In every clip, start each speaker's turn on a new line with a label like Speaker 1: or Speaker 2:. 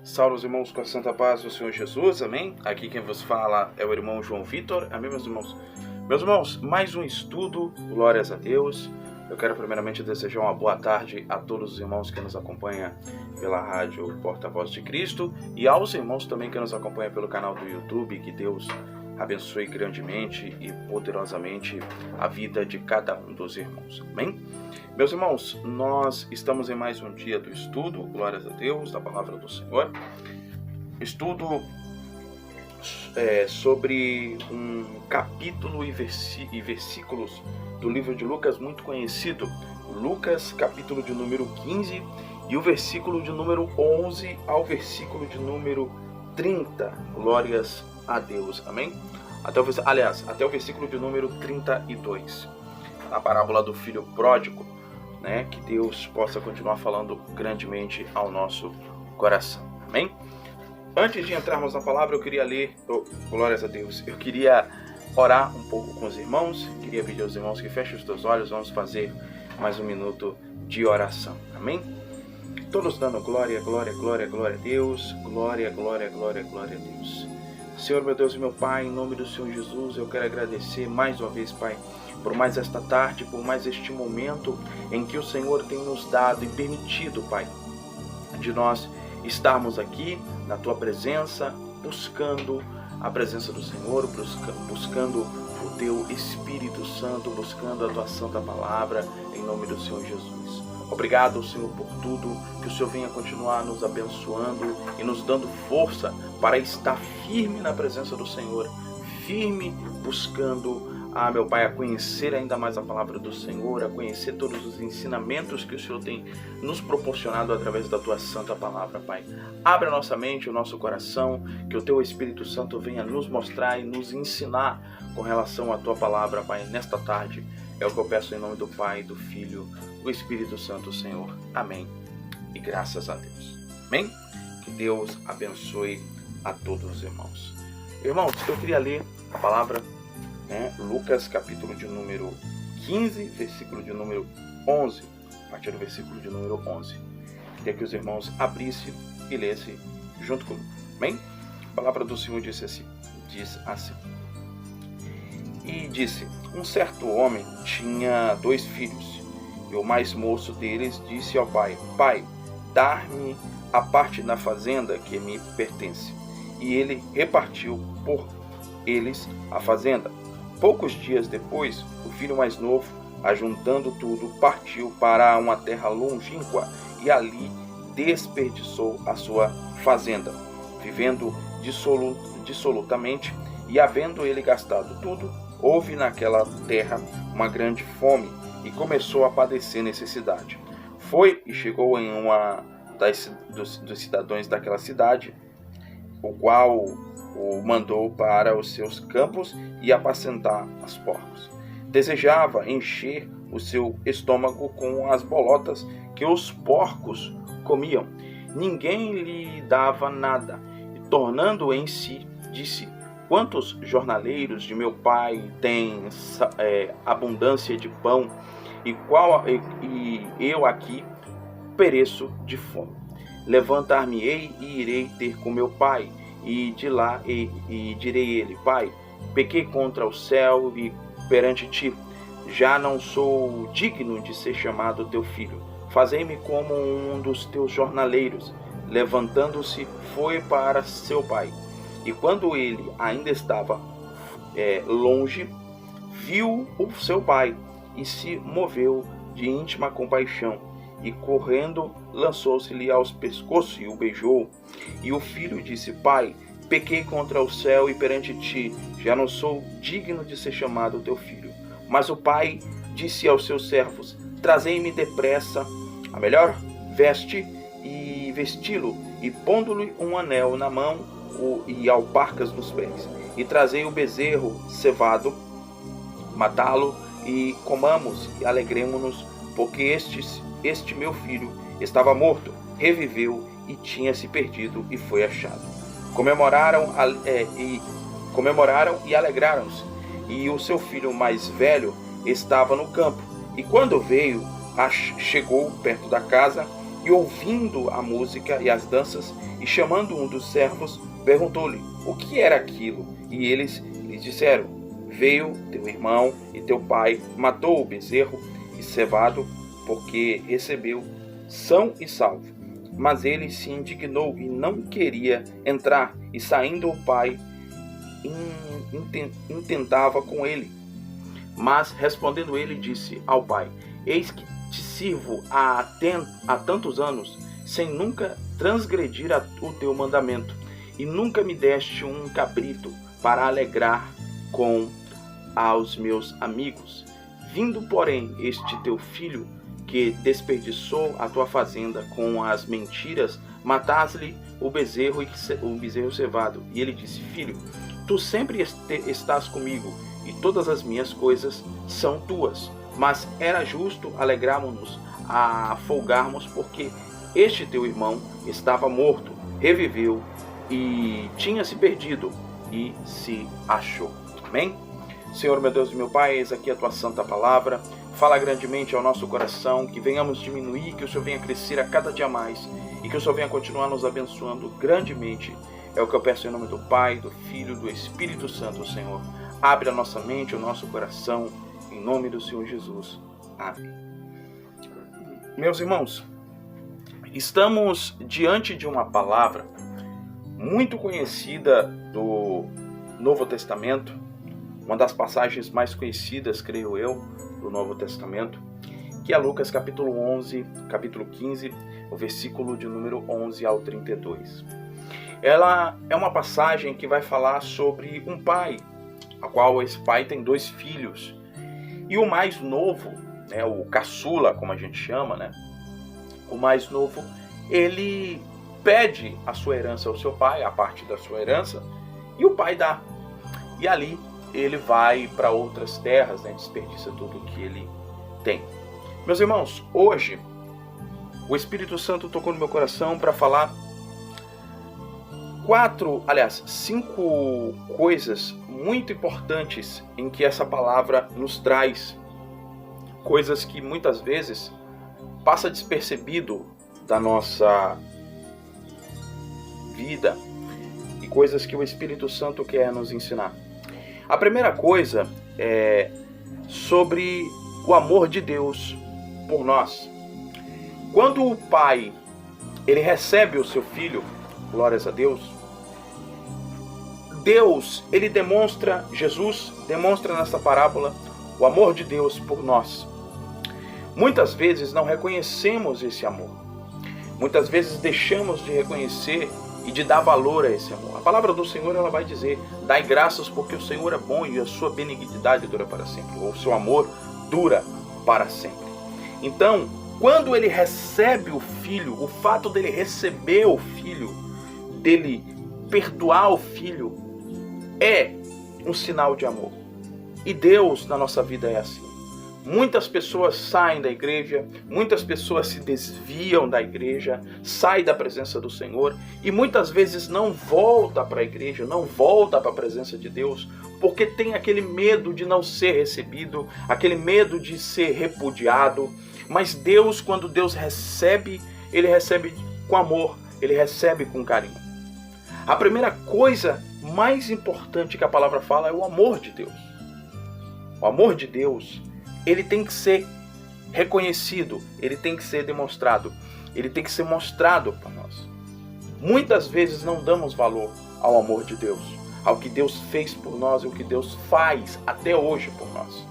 Speaker 1: Salve os irmãos com a santa paz do Senhor Jesus, amém? Aqui quem vos fala é o irmão João Vitor, amém meus irmãos? Meus irmãos, mais um estudo, glórias a Deus. Eu quero primeiramente desejar uma boa tarde a todos os irmãos que nos acompanham pela rádio Porta-Voz de Cristo e aos irmãos também que nos acompanham pelo canal do YouTube. Que Deus abençoe grandemente e poderosamente a vida de cada um dos irmãos, amém? Meus irmãos, nós estamos em mais um dia do estudo, glórias a Deus, da palavra do Senhor. Estudo sobre um capítulo e versículos do livro de Lucas muito conhecido, Lucas capítulo de número 15 e o versículo de número 11 ao versículo de número 30, glórias a Deus, amém? Até o versículo de número 32, a parábola do filho pródigo, né? Que Deus possa continuar falando grandemente ao nosso coração, amém? Antes de entrarmos na palavra, eu queria ler, glórias a Deus, eu queria orar um pouco com os irmãos, queria pedir aos irmãos que fechem os teus olhos, vamos fazer mais um minuto de oração, amém? Todos dando glória, glória, glória, glória a Deus, glória, glória, glória, glória a Deus. Senhor, meu Deus e meu Pai, em nome do Senhor Jesus, eu quero agradecer mais uma vez, Pai, por mais esta tarde, por mais este momento em que o Senhor tem nos dado e permitido, Pai, de nós estarmos aqui na Tua presença, buscando a presença do Senhor, buscando o Teu Espírito Santo, buscando a Tua Santa Palavra, em nome do Senhor Jesus. Obrigado, Senhor, por tudo, que o Senhor venha continuar nos abençoando e nos dando força para estar firme na presença do Senhor, firme buscando, meu Pai, a conhecer ainda mais a palavra do Senhor, a conhecer todos os ensinamentos que o Senhor tem nos proporcionado através da Tua Santa Palavra, Pai. Abre a nossa mente, o nosso coração, que o Teu Espírito Santo venha nos mostrar e nos ensinar com relação à Tua Palavra, Pai, nesta tarde. É o que eu peço em nome do Pai, do Filho, do Espírito Santo, Senhor. Amém. E graças a Deus. Amém? Que Deus abençoe a todos os irmãos. Irmãos, eu queria ler a palavra, Lucas, capítulo de número 15, versículo de número 11, a partir do versículo de número 11. Queria que os irmãos abrissem e lessem junto comigo. Amém? A palavra do Senhor diz assim. E disse, um certo homem tinha 2 filhos, e o mais moço deles disse ao pai, Pai, dá-me a parte na fazenda que me pertence. E ele repartiu por eles a fazenda. Poucos dias depois, o filho mais novo, ajuntando tudo, partiu para uma terra longínqua e ali desperdiçou a sua fazenda, vivendo dissolutamente, e havendo ele gastado tudo, houve naquela terra uma grande fome e começou a padecer necessidade. Foi e chegou em uma dos cidadãos daquela cidade, o qual o mandou para os seus campos e apacentar os porcos. Desejava encher o seu estômago com as bolotas que os porcos comiam. Ninguém lhe dava nada. E tornando em si, disse, quantos jornaleiros de meu pai têm abundância de pão, e eu aqui pereço de fome. Levantar-me-ei e irei ter com meu pai, e de lá e direi ele, Pai, pequei contra o céu e perante ti, já não sou digno de ser chamado teu filho. Fazei-me como um dos teus jornaleiros. Levantando-se, foi para seu pai. E quando ele ainda estava longe, viu o seu pai e se moveu de íntima compaixão. E correndo, lançou-se-lhe aos pescoços e o beijou. E o filho disse, Pai, pequei contra o céu e perante ti, já não sou digno de ser chamado teu filho. Mas o pai disse aos seus servos, trazei-me depressa a melhor veste e vesti-lo, e pondo-lhe um anel na mão e alparcas nos pés. E trazei o bezerro cevado, matá-lo e comamos e alegremo-nos, porque este meu filho estava morto, reviveu e tinha se perdido e foi achado. Comemoraram e alegraram-se. E o seu filho mais velho estava no campo. E quando veio, chegou perto da casa e ouvindo a música e as danças, e chamando um dos servos, perguntou-lhe o que era aquilo. E eles lhe disseram: veio teu irmão e teu pai matou o bezerro e cevado, porque recebeu são e salvo. Mas ele se indignou e não queria entrar, e saindo o pai intentava com ele. Mas respondendo ele, disse ao pai: eis que te sirvo há tantos anos, sem nunca transgredir o teu mandamento, e nunca me deste um cabrito para alegrar com aos meus amigos. Vindo, porém, este teu filho, que desperdiçou a tua fazenda com as mentiras, mataste-lhe o bezerro cevado. E ele disse: filho, tu sempre estás comigo, e todas as minhas coisas são tuas. Mas era justo alegrarmos-nos a folgarmos, porque este teu irmão estava morto, reviveu, e tinha se perdido, e se achou. Amém? Senhor, meu Deus e meu Pai, eis aqui a tua santa palavra. Fala grandemente ao nosso coração, que venhamos diminuir, que o Senhor venha crescer a cada dia mais, e que o Senhor venha continuar nos abençoando grandemente. É o que eu peço em nome do Pai, do Filho, do Espírito Santo, Senhor. Abre a nossa mente, o nosso coração, em nome do Senhor Jesus. Amém. Meus irmãos, estamos diante de uma palavra muito conhecida do Novo Testamento, uma das passagens mais conhecidas, creio eu, do Novo Testamento, que é Lucas capítulo 11, capítulo 15, o versículo de número 11 ao 32. Ela é uma passagem que vai falar sobre um pai, a qual esse pai tem 2 filhos, e o mais novo, o caçula, como a gente chama, o mais novo, ele pede a sua herança ao seu pai, a parte da sua herança, e o pai dá. E ali ele vai para outras terras, desperdiça tudo que ele tem. Meus irmãos, hoje o Espírito Santo tocou no meu coração para falar 5 coisas muito importantes em que essa palavra nos traz. Coisas que muitas vezes passa despercebido da nossa vida e coisas que o Espírito Santo quer nos ensinar. A primeira coisa é sobre o amor de Deus por nós. Quando o pai ele recebe o seu filho, glórias a Deus, ele demonstra, Jesus demonstra nessa parábola o amor de Deus por nós. Muitas vezes não reconhecemos esse amor. Muitas vezes deixamos de reconhecer e de dar valor a esse amor. A palavra do Senhor ela vai dizer: dai graças porque o Senhor é bom e a sua benignidade dura para sempre, ou o seu amor dura para sempre. Então, quando ele recebe o filho, o fato dele receber o filho, dele perdoar o filho, é um sinal de amor. E Deus na nossa vida é assim. Muitas pessoas saem da igreja, muitas pessoas se desviam da igreja, saem da presença do Senhor e muitas vezes não volta para a igreja, não volta para a presença de Deus, porque tem aquele medo de não ser recebido, aquele medo de ser repudiado. Mas Deus, quando Deus recebe, ele recebe com amor, ele recebe com carinho. A primeira coisa mais importante que a palavra fala é o amor de Deus. O amor de Deus, ele tem que ser reconhecido, ele tem que ser demonstrado, ele tem que ser mostrado para nós. Muitas vezes não damos valor ao amor de Deus, ao que Deus fez por nós e o que Deus faz até hoje por nós.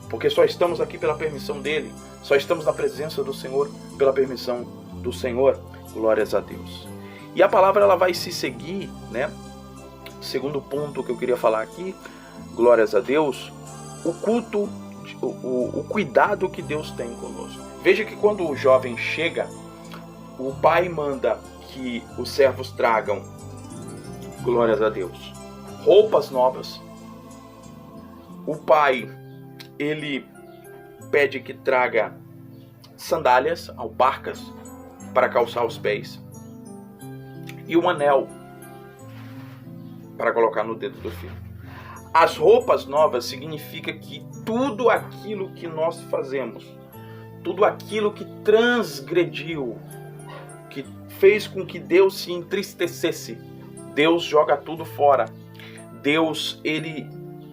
Speaker 1: Porque só estamos aqui pela permissão dele, só estamos na presença do Senhor pela permissão do Senhor. Glórias a Deus. E a palavra ela vai se seguir, Segundo ponto que eu queria falar aqui, glórias a Deus, o culto, o cuidado que Deus tem conosco. Veja que quando o jovem chega, o pai manda que os servos tragam, glórias a Deus, roupas novas. O pai, ele pede que traga sandálias, alparcas, para calçar os pés, e um anel para colocar no dedo do filho. As roupas novas significa que tudo aquilo que nós fazemos, tudo aquilo que transgrediu fez com que Deus se entristecesse. Deus joga tudo fora. Deus, ele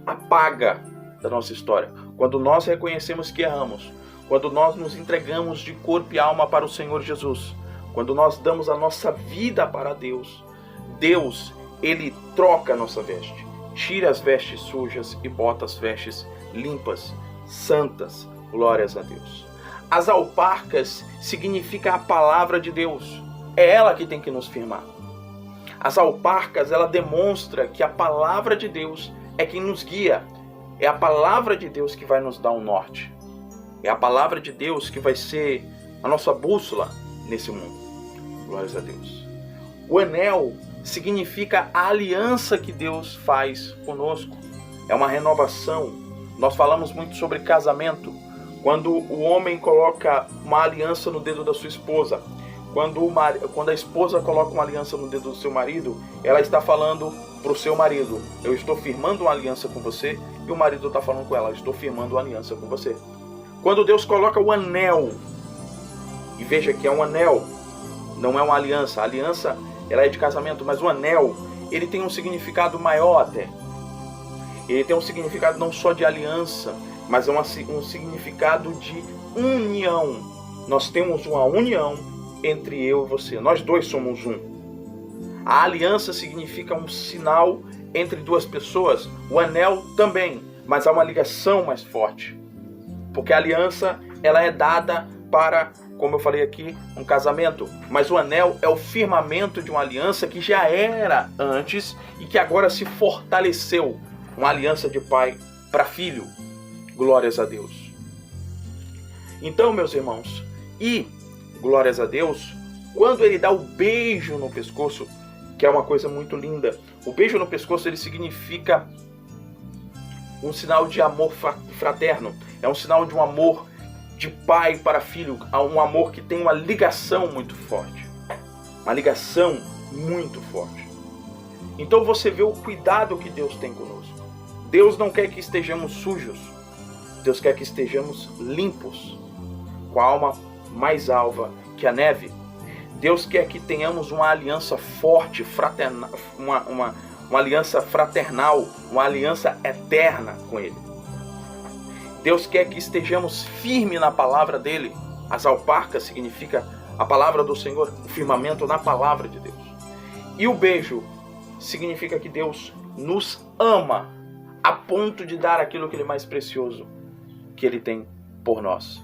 Speaker 1: apaga da nossa história. Quando nós reconhecemos que erramos, quando nós nos entregamos de corpo e alma para o Senhor Jesus, quando nós damos a nossa vida para Deus, Deus, ele troca a nossa veste, tira as vestes sujas e bota as vestes limpas, santas. Glórias a Deus. As alparcas significa a palavra de Deus. É ela que tem que nos firmar. As alparcas, ela demonstra que a palavra de Deus é quem nos guia. É a palavra de Deus que vai nos dar um norte. É a palavra de Deus que vai ser a nossa bússola nesse mundo. Glórias a Deus. O anel significa a aliança que Deus faz conosco. É uma renovação. Nós falamos muito sobre casamento. Quando o homem coloca uma aliança no dedo da sua esposa, quando a esposa coloca uma aliança no dedo do seu marido, ela está falando para o seu marido: eu estou firmando uma aliança com você, e o marido está falando com ela: eu estou firmando uma aliança com você. Quando Deus coloca o anel, e veja que é um anel, não é uma aliança. A aliança, ela é de casamento, mas o anel, ele tem um significado maior até. Ele tem um significado não só de aliança, mas é um significado de união. Nós temos uma união entre eu e você. Nós dois somos um. A aliança significa um sinal entre duas pessoas. O anel também, mas há uma ligação mais forte. Porque a aliança, ela é dada para, como eu falei aqui, um casamento. Mas o anel é o firmamento de uma aliança que já era antes e que agora se fortaleceu. Uma aliança de pai para filho. Glórias a Deus. Então, meus irmãos, glórias a Deus, quando ele dá o beijo no pescoço, que é uma coisa muito linda. O beijo no pescoço, ele significa um sinal de amor fraterno. É um sinal de um amor de pai para filho. Um amor que tem uma ligação muito forte. Uma ligação muito forte. Então você vê o cuidado que Deus tem conosco. Deus não quer que estejamos sujos. Deus quer que estejamos limpos, com a alma mais alva que a neve. Deus quer que tenhamos uma aliança forte, fraternal, uma aliança fraternal, uma aliança eterna com Ele. Deus quer que estejamos firmes na palavra dEle. As alparcas significa a palavra do Senhor, o firmamento na palavra de Deus. E o beijo significa que Deus nos ama a ponto de dar aquilo que Ele é mais precioso que Ele tem por nós.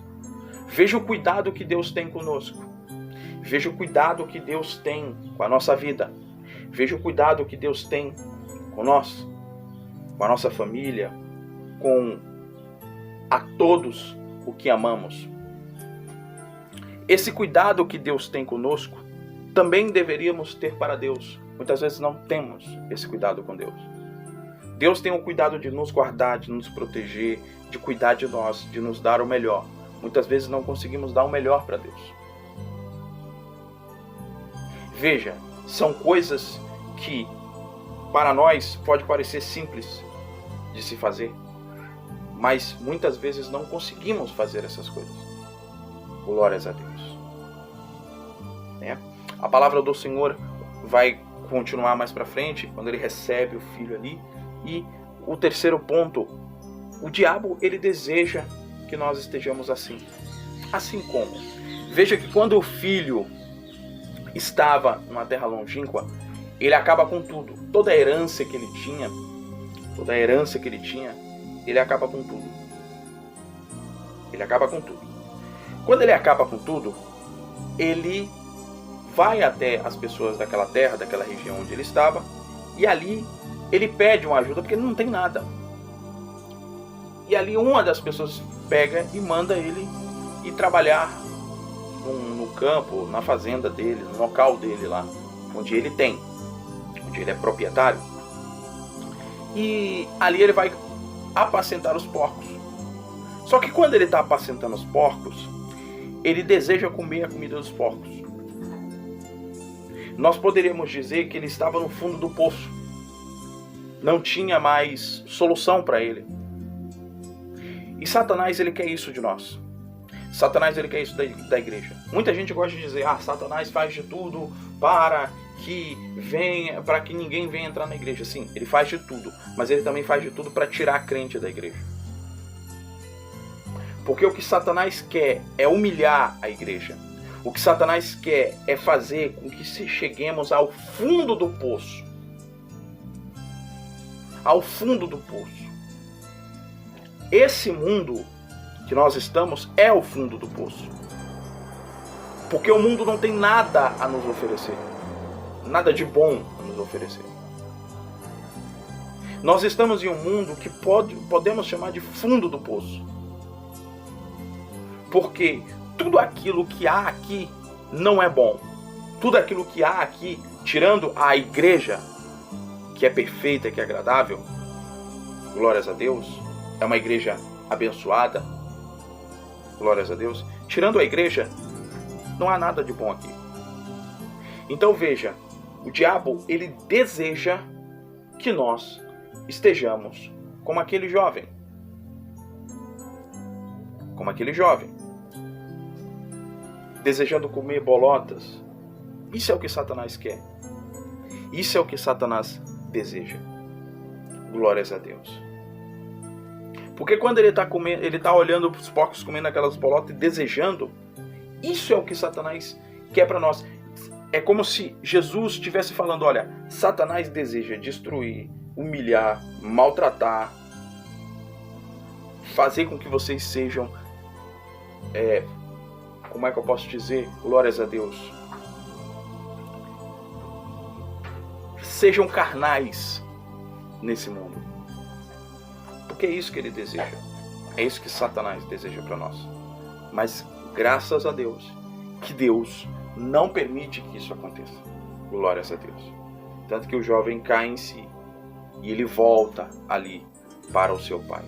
Speaker 1: Veja o cuidado que Deus tem conosco. Veja o cuidado que Deus tem com a nossa vida. Veja o cuidado que Deus tem com nós, com a nossa família, com a todos o que amamos. Esse cuidado que Deus tem conosco, também deveríamos ter para Deus. Muitas vezes não temos esse cuidado com Deus. Deus tem o cuidado de nos guardar, de nos proteger, de cuidar de nós, de nos dar o melhor. Muitas vezes não conseguimos dar o melhor para Deus. Veja, são coisas que para nós pode parecer simples de se fazer, mas muitas vezes não conseguimos fazer essas coisas. Glórias a Deus. A palavra do Senhor vai continuar mais para frente, quando ele recebe o filho ali. E o terceiro ponto, o diabo, ele deseja que nós estejamos assim. Assim como? Veja que quando o filho estava numa terra longínqua, ele acaba com tudo. Toda a herança que ele tinha, ele acaba com tudo. Ele acaba com tudo. Quando ele acaba com tudo, ele vai até as pessoas daquela terra, daquela região onde ele estava, e ali ele pede uma ajuda porque ele não tem nada. E ali uma das pessoas pega e manda ele ir trabalhar no campo, na fazenda dele, no local dele lá, onde ele tem, onde ele é proprietário. E ali ele vai apacentar os porcos. Só que quando ele está apacentando os porcos, ele deseja comer a comida dos porcos. Nós poderíamos dizer que ele estava no fundo do poço. Não tinha mais solução para ele. E Satanás, ele quer isso de nós. Satanás ele quer isso da igreja. Muita gente gosta de dizer, Satanás faz de tudo para que ninguém venha entrar na igreja. Sim, ele faz de tudo, mas ele também faz de tudo para tirar a crente da igreja. Porque o que Satanás quer é humilhar a igreja. O que Satanás quer é fazer com que cheguemos ao fundo do poço. Ao fundo do poço. Esse mundo que nós estamos é o fundo do poço. Porque o mundo não tem nada a nos oferecer. Nada de bom a nos oferecer. Nós estamos em um mundo que podemos chamar de fundo do poço. Porque tudo aquilo que há aqui não é bom. Tudo aquilo que há aqui, tirando a igreja, que é perfeita, que é agradável, glórias a Deus, é uma igreja abençoada, glórias a Deus. Tirando a igreja, não há nada de bom aqui. Então veja, o diabo, ele deseja que nós estejamos como aquele jovem. Como aquele jovem. Desejando comer bolotas. Isso é o que Satanás quer. Isso é o que Satanás deseja. Glórias a Deus. Porque quando ele está olhando para os porcos comendo aquelas bolotas e desejando, isso é o que Satanás quer para nós. É como se Jesus estivesse falando, olha, Satanás deseja destruir, humilhar, maltratar, fazer com que vocês sejam, como é que eu posso dizer? Glórias a Deus. Sejam carnais nesse mundo. Porque é isso que ele deseja. É isso que Satanás deseja para nós. Mas graças a Deus, que Deus não permite que isso aconteça. Glórias a Deus. Tanto que o jovem cai em si e ele volta ali para o seu pai.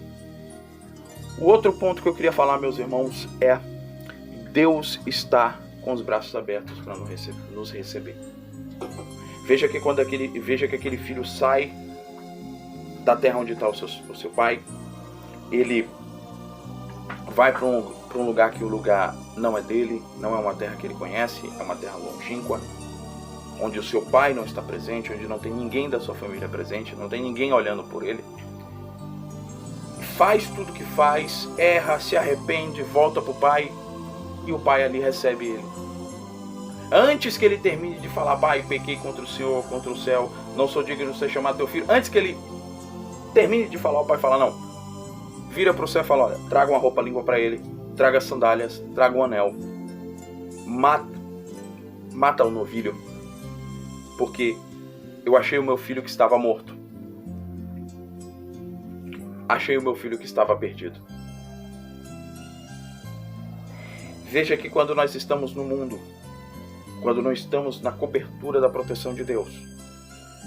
Speaker 1: O outro ponto que eu queria falar, meus irmãos, é Deus está com os braços abertos para nos receber. Veja que aquele filho sai da terra onde está o seu pai, ele vai para um lugar que o lugar não é dele, não é uma terra que ele conhece, é uma terra longínqua, onde o seu pai não está presente, onde não tem ninguém da sua família presente, não tem ninguém olhando por ele. Faz tudo o que faz, erra, se arrepende, volta para o pai, e o pai ali recebe ele. Antes que ele termine de falar, pai, pequei contra o Senhor, contra o céu, não sou digno de ser chamado teu filho, antes que ele termine de falar, o pai fala, não, vira para o céu e fala, olha, traga uma roupa limpa para ele, traga sandálias, traga um anel, mata o novilho, porque eu achei o meu filho que estava morto, achei o meu filho que estava perdido. Veja que quando nós estamos no mundo, quando nós estamos na cobertura da proteção de Deus,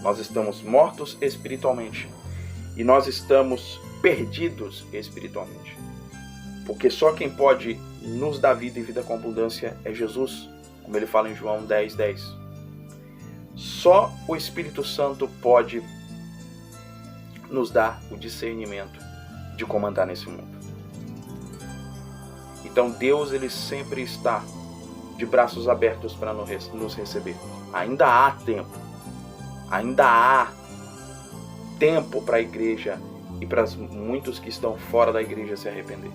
Speaker 1: nós estamos mortos espiritualmente e nós estamos perdidos espiritualmente. Porque só quem pode nos dar vida e vida com abundância é Jesus, como ele fala em João 10:10. Só o Espírito Santo pode nos dar o discernimento de comandar nesse mundo. Então Deus, ele sempre está de braços abertos para nos receber. Ainda há tempo. Ainda há tempo para a igreja e para muitos que estão fora da igreja se arrepender.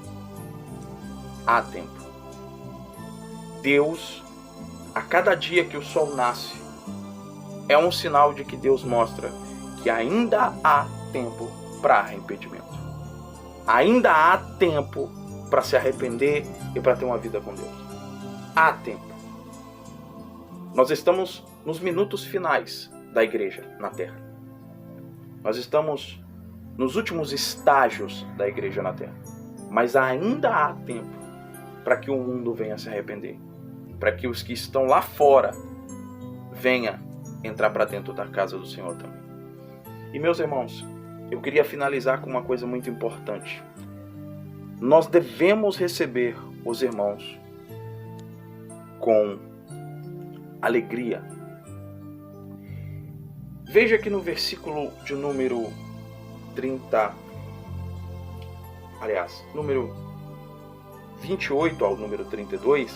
Speaker 1: Há tempo. Deus, a cada dia que o sol nasce, é um sinal de que Deus mostra que ainda há tempo para arrependimento. Ainda há tempo para se arrepender e para ter uma vida com Deus. Há tempo. Nós estamos nos minutos finais da igreja na terra. Nós estamos nos últimos estágios da igreja na terra. Mas ainda há tempo para que o mundo venha se arrepender. Para que os que estão lá fora venham entrar para dentro da casa do Senhor também. E meus irmãos, eu queria finalizar com uma coisa muito importante. Nós devemos receber os irmãos com alegria. Veja que no versículo de número 30, aliás, número 28 ao número 32,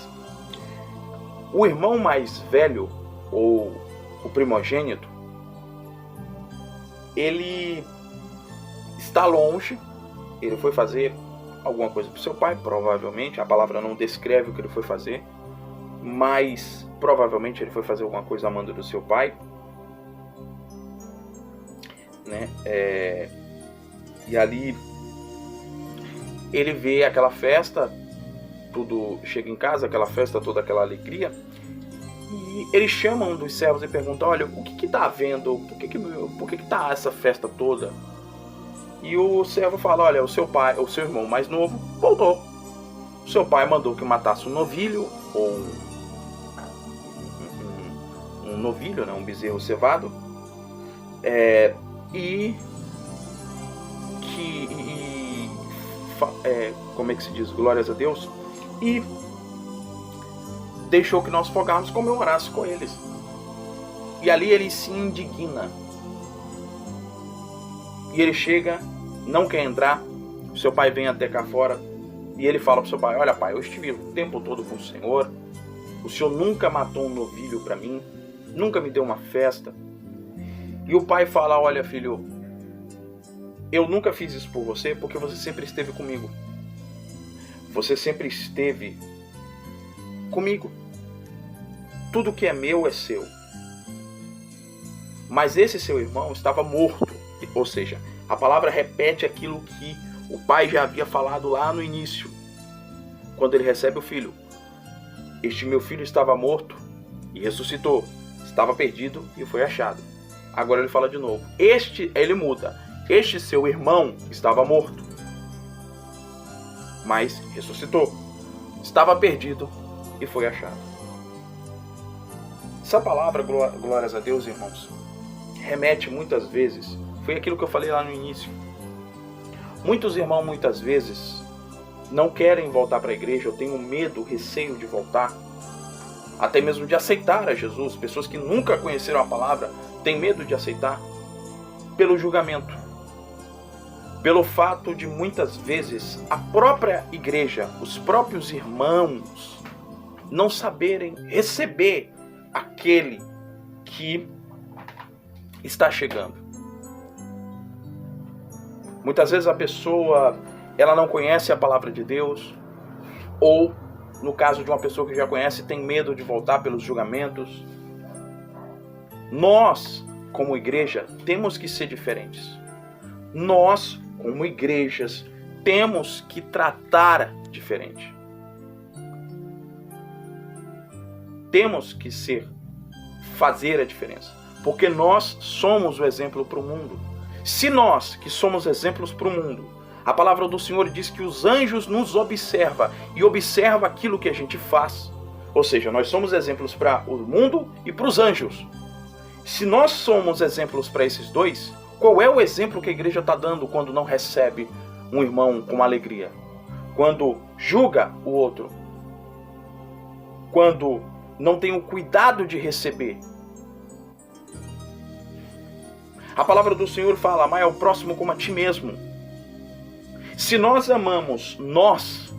Speaker 1: o irmão mais velho, ou o primogênito, ele está longe, ele foi fazer alguma coisa para o seu pai, provavelmente, a palavra não descreve o que ele foi fazer, mas provavelmente ele foi fazer alguma coisa a mando do seu pai, né? E ali ele vê aquela festa, tudo chega em casa, aquela festa, toda aquela alegria, e ele chama um dos servos e pergunta: olha, o que está havendo? Por que está essa festa toda? E o servo fala: olha, o seu irmão mais novo voltou. O seu pai mandou que matasse um novilho, ou um novilho, né, um bezerro cevado, como é que se diz? Glórias a Deus. E deixou que nós fogássemos, comemorasse com eles. E ali ele se indigna. E ele chega, não quer entrar. O seu pai vem até cá fora. E ele fala para o seu pai: olha, pai, eu estive o tempo todo com o senhor. O senhor nunca matou um novilho para mim. Nunca me deu uma festa. E o pai fala: olha, filho, eu nunca fiz isso por você porque você sempre esteve comigo. Você sempre esteve comigo. Tudo que é meu é seu. Mas esse seu irmão estava morto. Ou seja, a palavra repete aquilo que o pai já havia falado lá no início, quando ele recebe o filho. Este meu filho estava morto e ressuscitou. Estava perdido e foi achado. Agora ele fala de novo. Ele muda. Este seu irmão estava morto, mas ressuscitou. Estava perdido e foi achado. Essa palavra, glórias a Deus, irmãos, remete muitas vezes, foi aquilo que eu falei lá no início. Muitos irmãos muitas vezes não querem voltar para a igreja, ou têm medo, receio de voltar, até mesmo de aceitar a Jesus. Pessoas que nunca conheceram a palavra têm medo de aceitar pelo julgamento. Pelo fato de muitas vezes a própria igreja, os próprios irmãos, não saberem receber aquele que está chegando. Muitas vezes a pessoa, ela não conhece a palavra de Deus, ou no caso de uma pessoa que já conhece, tem medo de voltar pelos julgamentos. Nós, como igreja, temos que ser diferentes. Nós, como igrejas, temos que tratar diferente. Temos que fazer a diferença, porque nós somos o exemplo para o mundo. Se nós, que somos exemplos para o mundo, a palavra do Senhor diz que os anjos nos observam e observam aquilo que a gente faz. Ou seja, nós somos exemplos para o mundo e para os anjos. Se nós somos exemplos para esses dois, qual é o exemplo que a igreja está dando quando não recebe um irmão com alegria? Quando julga o outro? Quando não tem o cuidado de receber? A palavra do Senhor fala: amar ao próximo como a ti mesmo. Se nós amamos nós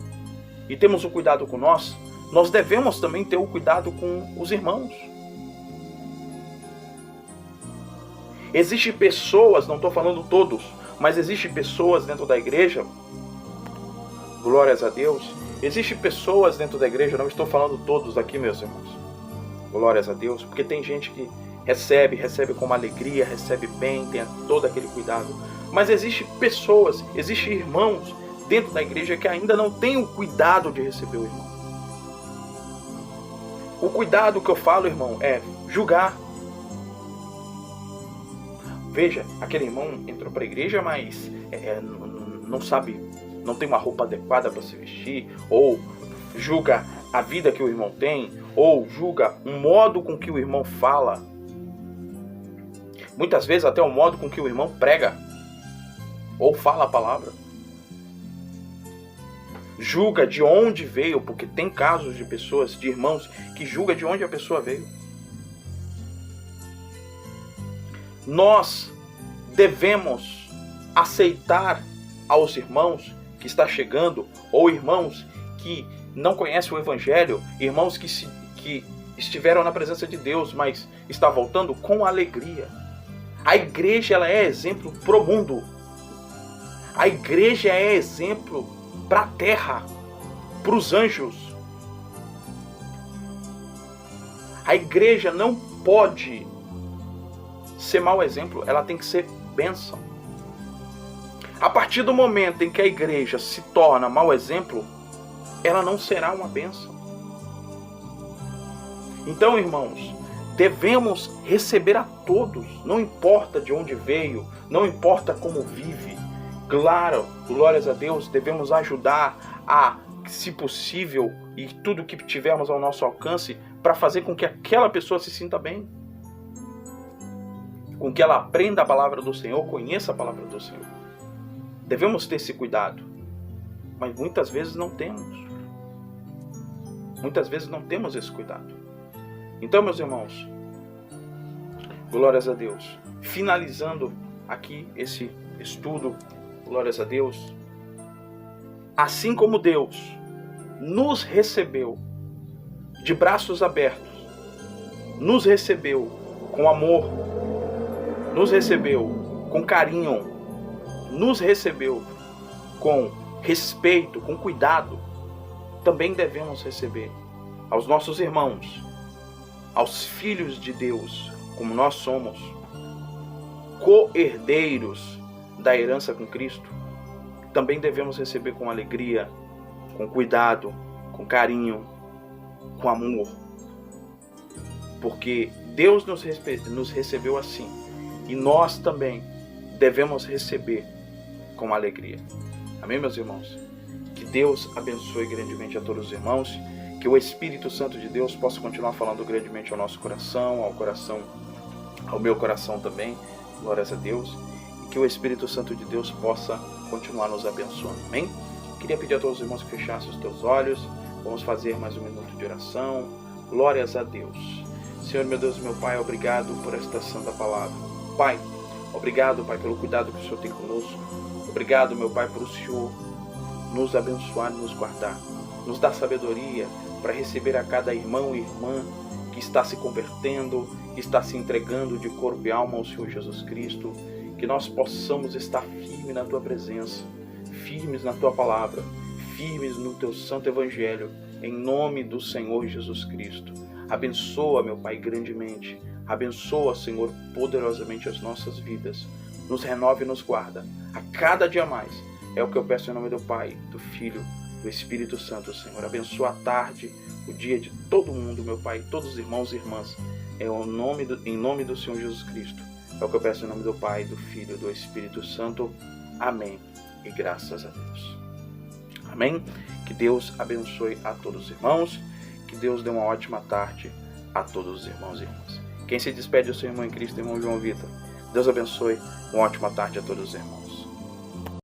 Speaker 1: e temos o cuidado com nós devemos também ter o cuidado com os irmãos. Existem pessoas, não estou falando todos, mas existem pessoas dentro da igreja, glórias a Deus, existem pessoas dentro da igreja, não estou falando todos aqui, meus irmãos, glórias a Deus, porque tem gente que recebe com uma alegria, recebe bem, tem todo aquele cuidado, mas existem pessoas, existem irmãos dentro da igreja que ainda não têm o cuidado de receber o irmão. O cuidado que eu falo, irmão, é julgar. Veja, aquele irmão entrou para a igreja, mas não sabe, não tem uma roupa adequada para se vestir, ou julga a vida que o irmão tem, ou julga o modo com que o irmão fala. Muitas vezes até o modo com que o irmão prega, ou fala a palavra. Julga de onde veio, porque tem casos de pessoas, de irmãos, que julga de onde a pessoa veio. Nós devemos aceitar aos irmãos que está chegando, ou irmãos que não conhecem o Evangelho, irmãos que estiveram na presença de Deus, mas está voltando com alegria. A igreja ela é exemplo para o mundo. A igreja é exemplo para a terra, para os anjos. A igreja não pode ser mau exemplo, ela tem que ser bênção. A partir do momento em que a igreja se torna mau exemplo, ela não será uma bênção. Então, irmãos, devemos receber a todos, não importa de onde veio, não importa como vive. Claro, glórias a Deus, devemos ajudar a, se possível, e tudo que tivermos ao nosso alcance, para fazer com que aquela pessoa se sinta bem. Com que ela aprenda a palavra do Senhor, conheça a palavra do Senhor. Devemos ter esse cuidado, mas muitas vezes não temos. Muitas vezes não temos esse cuidado. Então, meus irmãos, glórias a Deus. Finalizando aqui esse estudo, glórias a Deus. Assim como Deus nos recebeu de braços abertos, nos recebeu com amor, nos recebeu com carinho, nos recebeu com respeito, com cuidado, também devemos receber aos nossos irmãos, aos filhos de Deus, como nós somos, co-herdeiros da herança com Cristo, também devemos receber com alegria, com cuidado, com carinho, com amor. Porque Deus nos recebeu assim, e nós também devemos receber com alegria. Amém, meus irmãos? Que Deus abençoe grandemente a todos os irmãos, que o Espírito Santo de Deus possa continuar falando grandemente ao nosso coração, ao meu coração também, glórias a Deus, e que o Espírito Santo de Deus possa continuar nos abençoando. Amém? Queria pedir a todos os irmãos que fechassem os teus olhos, vamos fazer mais um minuto de oração, glórias a Deus. Senhor, meu Deus e meu Pai, obrigado por esta santa palavra. Pai, obrigado, Pai, pelo cuidado que o Senhor tem conosco. Obrigado, meu Pai, por o Senhor nos abençoar e nos guardar. Nos dar sabedoria para receber a cada irmão e irmã que está se convertendo, que está se entregando de corpo e alma ao Senhor Jesus Cristo. Que nós possamos estar firmes na Tua presença, firmes na Tua palavra, firmes no Teu santo Evangelho, em nome do Senhor Jesus Cristo. Abençoa, meu Pai, grandemente. Abençoa, Senhor, poderosamente as nossas vidas. Nos renove e nos guarda a cada dia mais. É o que eu peço em nome do Pai, do Filho, do Espírito Santo, Senhor. Abençoa a tarde, o dia de todo mundo, meu Pai, todos os irmãos e irmãs. Em nome do Senhor Jesus Cristo. É o que eu peço em nome do Pai, do Filho e do Espírito Santo. Amém. E graças a Deus. Amém. Que Deus abençoe a todos os irmãos. Que Deus dê uma ótima tarde a todos os irmãos e irmãs. Quem se despede é o seu irmão em Cristo, irmão João Vitor. Deus abençoe. Uma ótima tarde a todos os irmãos.